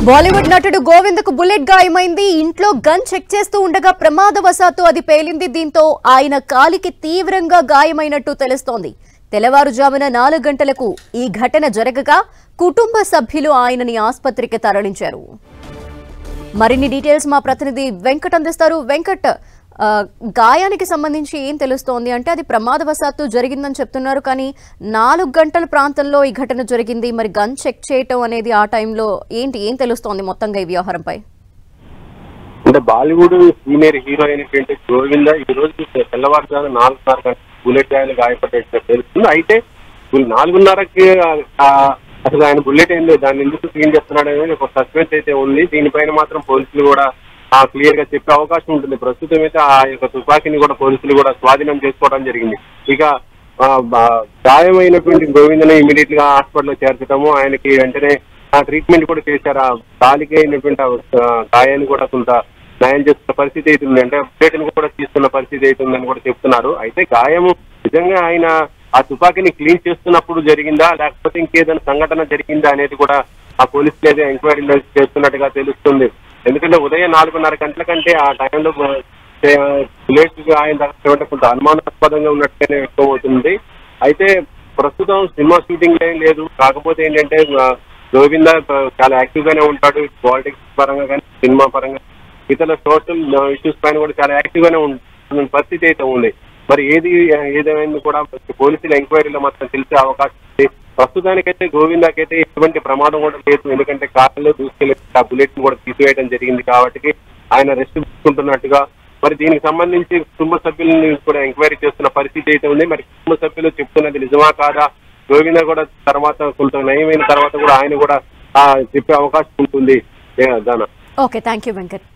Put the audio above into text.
బాలీవుడ్ నటుడు గోవిందకు బుల్లెట్ గాయమైంది. ఇంట్లో gun check చేస్తూ ఉండగా ప్రమాదవశాత్తు అది పేలింది. దీంతో ఆయన కాలికి తీవ్రంగా గాయమైనట్టు తెలుస్తోంది. తెల్లవారుజామున 4 గంటలకు ఈ ఘటన జరగగా కుటుంబ సభ్యులు ఆయనని ఆసుపత్రికి తరలించారు. మరిన్ని డీటెయిల్స్ మా ప్రతినిధి వెంకట్ అందిస్తారు. వెంకట్, గాయానికి సంబంధించి ఏం తెలుస్తోంది అంటే అది ప్రమాదవశాత్తు జరిగిందని చెప్తున్నారు, కానీ 4 గంటల ప్రాంతంలో ఈ ఘటన జరిగింది. మరి గన్ చెక్ చేయటం అనేది ఆ టైంలో ఏం తెలుస్తోంది మొత్తంగా ఈ వ్యవహారంపై? అంటే బాలీవుడ్ సీనియర్ హీరో అయినటువంటి గోవింద ఈ రోజు తెల్లవారుజామున 4:30 గంటల బుల్లెట్ గాయాలు గాయపడ్డట్టు తెలుస్తుంది. అయితే 4:30కి అసలు ఆయన బుల్లెట్ ఏందో దాన్ని ఎందుకు క్లీన్ చేస్తున్నాడు అనేది ఒక సస్పెన్స్ అయితే ఉంది. దీనిపైన మాత్రం పోలీసులు కూడా క్లియర్ గా చెప్పే అవకాశం ఉంటుంది. ప్రస్తుతం అయితే ఆ యొక్క తుపాకీని కూడా పోలీసులు కూడా స్వాధీనం చేసుకోవడం జరిగింది. ఇక గాయమైనటువంటి గోవిందను ఇమీడియట్ గా హాస్పిటల్లో చేర్చడము, ఆయనకి వెంటనే ట్రీట్మెంట్ కూడా చేశారు. ఆ గాలికి అయినటువంటి గాయాన్ని కూడా కొంత నయం చేస్తున్న పరిస్థితి అయితే ఉంది. అంటే అప్డేట్ని కూడా తీసుకున్న పరిస్థితి అయితే ఉందని కూడా చెప్తున్నారు. అయితే గాయము నిజంగా ఆయన ఆ తుపాకీని క్లీన్ చేస్తున్నప్పుడు జరిగిందా లేకపోతే ఇంకేదైనా సంఘటన జరిగిందా అనేది కూడా ఆ పోలీసులు అయితే ఎంక్వైరీ చేస్తున్నట్టుగా తెలుస్తుంది. ఎందుకంటే ఉదయం 4:30 గంటల కంటే ఆ టైంలో బుల్లెట్ ఆయన దగ్గర కొంత అనుమానాస్పదంగా ఉన్నట్టుగానే వ్యక్తం అవుతుంది. అయితే ప్రస్తుతం సినిమా షూటింగ్ ఏం లేదు. కాకపోతే ఏంటంటే గోవింద చాలా యాక్టివ్ గానే ఉంటాడు. పాలిటిక్స్ పరంగా కానీ సినిమా పరంగా ఇతర సోషల్ ఇష్యూస్ పైన కూడా చాలా యాక్టివ్ గానే ఉన్న పరిస్థితి అయితే ఉంది. మరి ఏదేమైంది కూడా పోలీసుల ఎంక్వైరీలో మాత్రం తెలిసే అవకాశం ఉంది. ప్రస్తుతానికైతే గోవిందాకైతే ఎటువంటి ప్రమాదం కూడా లేదు. ఎందుకంటే కారులో దూసుకెళ్లి ఆ బుల్లెట్ ని కూడా తీసివేయడం జరిగింది కాబట్టి ఆయన రెస్ట్ తీసుకుంటున్నట్టుగా. మరి దీనికి సంబంధించి కుటుంబ సభ్యులని కూడా ఎంక్వైరీ చేస్తున్న పరిస్థితి అయితే ఉంది. మరి కుటుంబ సభ్యులు చెప్తున్నది నిజమా కాదా, గోవింద కూడా తర్వాత కొంత నయమైన తర్వాత కూడా ఆయన కూడా చెప్పే అవకాశం ఉంటుంది. దానా ఓకే, థ్యాంక్ యూ వెంకట్.